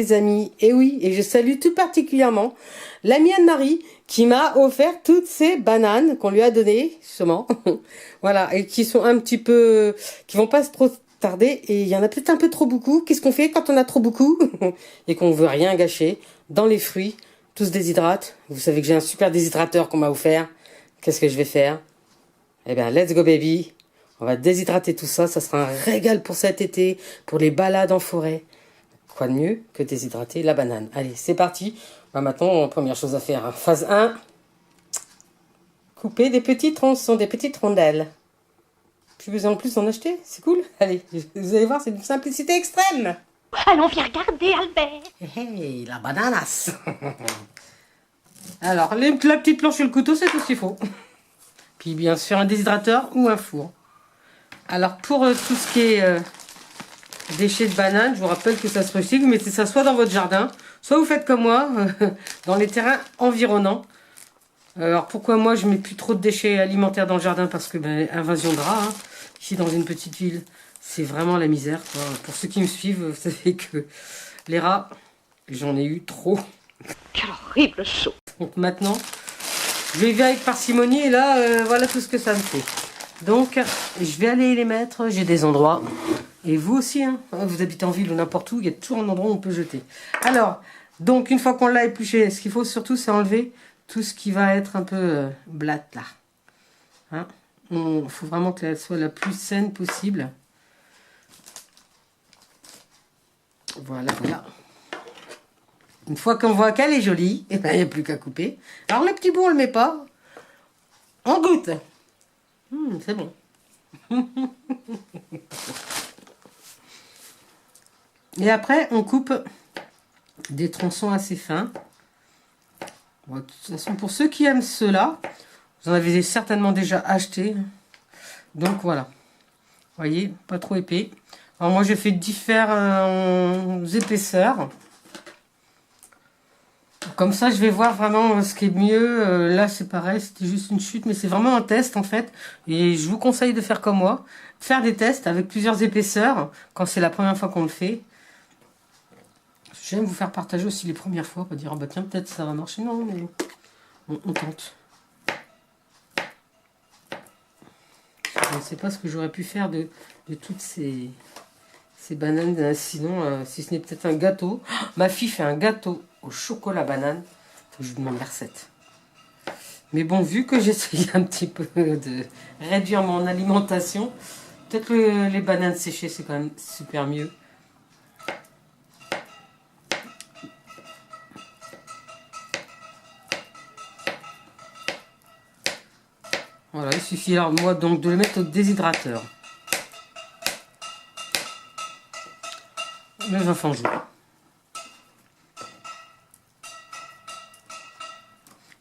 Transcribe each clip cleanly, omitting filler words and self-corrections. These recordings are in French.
les amis. Et oui, et je salue tout particulièrement l'amie Anne-Marie qui m'a offert toutes ces bananes qu'on lui a données, justement. Voilà, et qui sont un petit peu... qui vont pas trop tarder. Et il y en a peut-être un peu trop beaucoup. Qu'est-ce qu'on fait quand on a trop beaucoup et qu'on veut rien gâcher? Dans les fruits, tout se déshydrate. Vous savez que j'ai un super déshydrateur qu'on m'a offert. Qu'est-ce que je vais faire? Eh bien, let's go baby. On va déshydrater tout ça. Ça sera un régal pour cet été, pour les balades en forêt. Quoi de mieux que déshydrater la banane? Allez, c'est parti. Bah, maintenant, première chose à faire. Hein. Phase 1. Couper des petits tronçons, des petites rondelles. Plus besoin en plus d'en acheter. C'est cool. Allez, vous allez voir, c'est d'une simplicité extrême. Allons, viens regarder, Albert. Hey, la bananas. Alors, la petite planche et le couteau, c'est tout ce qu'il faut. Puis, bien sûr, un déshydrateur ou un four. Alors, pour tout ce qui est déchets de banane, je vous rappelle que ça se recycle. Vous mettez ça soit dans votre jardin, soit vous faites comme moi, dans les terrains environnants. Alors, pourquoi moi, je mets plus trop de déchets alimentaires dans le jardin? Parce que, invasion de rats, hein. Ici, dans une petite ville, c'est vraiment la misère, quoi. Pour ceux qui me suivent, vous savez que les rats, j'en ai eu trop. Quel horrible chaud. Donc maintenant, je vais y aller avec parcimonie et là, voilà tout ce que ça me fait. Donc, je vais aller les mettre. J'ai des endroits. Et vous aussi, hein, vous habitez en ville ou n'importe où, il y a toujours un endroit où on peut jeter. Alors, donc une fois qu'on l'a épluché, ce qu'il faut surtout, c'est enlever tout ce qui va être un peu blatte là. Hein, il faut vraiment qu'elle soit la plus saine possible. Voilà, voilà. Une fois qu'on voit qu'elle est jolie, il n'y a plus qu'à couper. Alors le petit bout, on ne le met pas. On goûte. C'est bon. Et après, on coupe des tronçons assez fins. Bon, de toute façon, pour ceux qui aiment ceux-là, vous en avez certainement déjà acheté. Donc voilà. Vous voyez, pas trop épais. Alors moi, j'ai fait différentes épaisseurs. Comme ça, je vais voir vraiment ce qui est mieux. Là, c'est pareil, c'était juste une chute, mais c'est vraiment un test en fait. Et je vous conseille de faire comme moi. Faire des tests avec plusieurs épaisseurs quand c'est la première fois qu'on le fait. J'aime vous faire partager aussi les premières fois. Pas dire, ah bah tiens, peut-être ça va marcher. Non, mais on tente. Je ne sais pas ce que j'aurais pu faire de toutes ces bananes. Sinon, si ce n'est peut-être un gâteau. Oh, ma fille fait un gâteau au chocolat banane. Faut que je lui demande la recette. Mais bon, vu que j'essaye un petit peu de réduire mon alimentation, peut-être que les bananes séchées, c'est quand même super mieux. Voilà, il suffit alors moi donc de le mettre au déshydrateur. Les enfants jouent.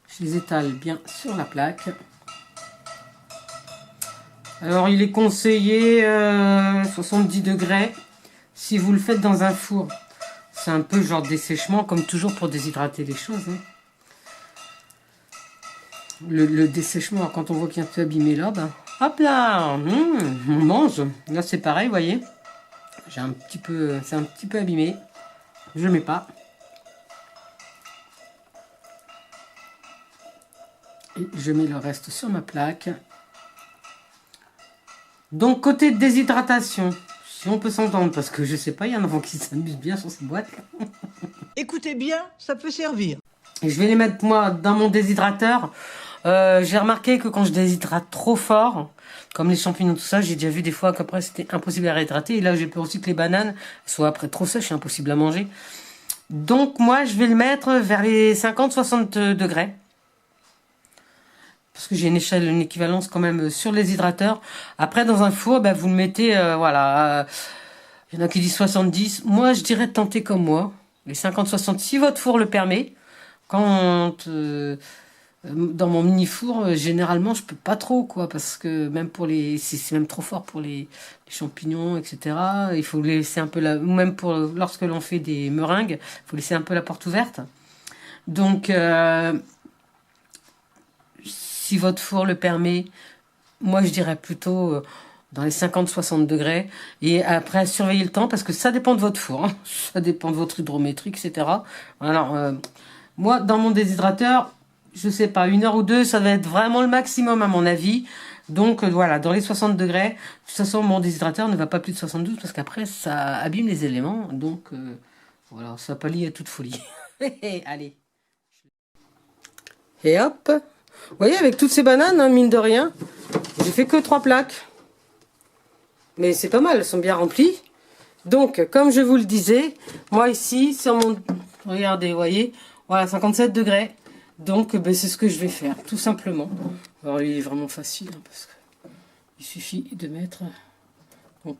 Je les étale bien sur la plaque. Alors il est conseillé 70 degrés si vous le faites dans un four. C'est un peu genre dessèchement comme toujours pour déshydrater les choses. Hein. Le dessèchement, quand on voit qu'il est un peu abîmé là, ben, hop là, on mange. Là c'est pareil, vous voyez. C'est un petit peu abîmé. Je ne mets pas. Et je mets le reste sur ma plaque. Donc côté déshydratation, si on peut s'entendre, parce que je sais pas, il y en a qui s'amusent bien sur ces boîtes. Écoutez bien, ça peut servir. Et je vais les mettre moi dans mon déshydrateur. J'ai remarqué que quand je déshydrate trop fort, comme les champignons, tout ça, j'ai déjà vu des fois qu'après c'était impossible à réhydrater. Et là j'ai peur aussi que les bananes soient après trop sèches et impossible à manger. Donc moi je vais le mettre vers les 50-60 degrés. Parce que j'ai une échelle, une équivalence quand même sur les hydrateurs. Après dans un four, ben, vous le mettez, voilà. Il y en a qui disent 70. Moi je dirais tenter comme moi. Les 50-60 si votre four le permet. Quand... dans mon mini four, généralement, je peux pas trop, quoi, parce que même pour c'est même trop fort pour les champignons, etc. Il faut laisser un peu ou même pour lorsque l'on fait des meringues, il faut laisser un peu la porte ouverte. Donc, si votre four le permet, moi je dirais plutôt dans les 50-60 degrés. Et après, surveillez le temps parce que ça dépend de votre four. Hein. Ça dépend de votre hydrométrie, etc. Alors, moi, dans mon déshydrateur, je sais pas, 1 heure ou 2, ça va être vraiment le maximum à mon avis. Donc voilà, dans les 60 degrés. De toute façon, mon déshydrateur ne va pas plus de 72 parce qu'après, ça abîme les éléments. Donc voilà, ça pallie à toute folie. Allez. Et hop. Vous voyez, avec toutes ces bananes, hein, mine de rien, j'ai fait que 3 plaques. Mais c'est pas mal, elles sont bien remplies. Donc, comme je vous le disais, moi ici, sur mon... Regardez, vous voyez, voilà, 57 degrés. Donc, ben, c'est ce que je vais faire, tout simplement. Alors, il est vraiment facile, hein, parce que il suffit de mettre... Donc,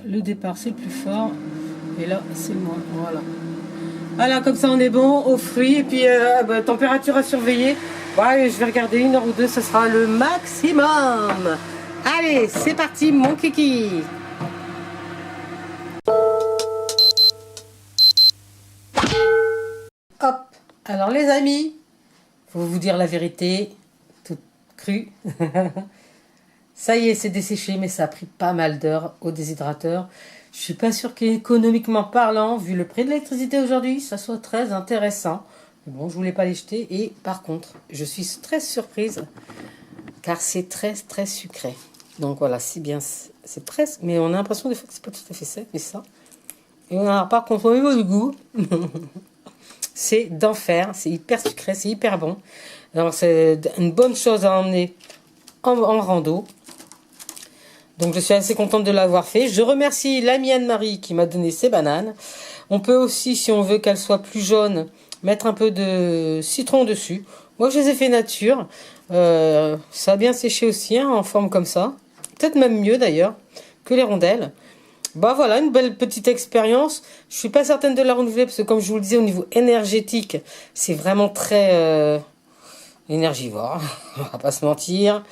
le départ, c'est le plus fort. Et là, c'est moi, voilà. Voilà, comme ça, on est bon, aux fruits. Et puis, ben, température à surveiller. Ouais, je vais regarder 1 heure ou 2, ça sera le maximum. Allez, c'est parti, mon kiki. Hop. Alors, les amis, faut vous dire la vérité, toute crue. Ça y est, c'est desséché, mais ça a pris pas mal d'heures au déshydrateur. Je suis pas sûre qu'économiquement parlant, vu le prix de l'électricité aujourd'hui, ça soit très intéressant. Mais bon, je voulais pas les jeter. Et par contre, je suis très surprise, car c'est très très sucré. Donc voilà, c'est bien, c'est presque, mais on a l'impression des fois que c'est pas tout à fait sec, mais ça. Et on a par contre au niveau du goût, c'est d'enfer, c'est hyper sucré, c'est hyper bon. Alors c'est une bonne chose à emmener en rando. Donc je suis assez contente de l'avoir fait. Je remercie l'amie Anne-Marie qui m'a donné ces bananes. On peut aussi, si on veut qu'elles soient plus jaunes, mettre un peu de citron dessus. Moi je les ai fait nature. Ça a bien séché aussi, hein, en forme comme ça. Peut-être même mieux d'ailleurs que les rondelles. Bah voilà, une belle petite expérience. Je suis pas certaine de la renouveler parce que comme je vous le disais, au niveau énergétique, c'est vraiment très énergivore. On va pas se mentir.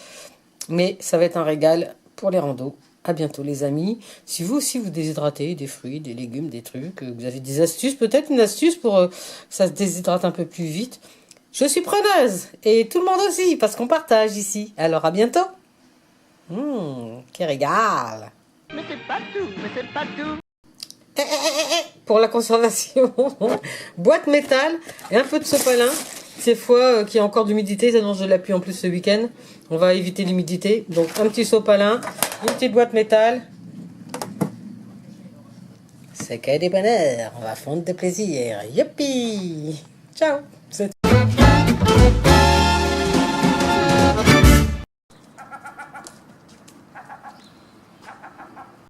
Mais ça va être un régal pour les randos. À bientôt les amis. Si vous aussi vous déshydratez des fruits, des légumes, des trucs, vous avez des astuces, peut-être une astuce pour que ça se déshydrate un peu plus vite. Je suis preneuse. Et tout le monde aussi, parce qu'on partage ici. Alors à bientôt. Quel régal. Mais c'est pas tout, mais c'est pas tout. Pour la conservation, boîte métal et un peu de sopalin. Ces fois qu'il y a encore d'humidité, ça annonce de la pluie en plus ce week-end. On va éviter l'humidité. Donc un petit sopalin, une petite boîte métal. C'est que des bonheurs. On va fondre de plaisir. Youpi. Ciao.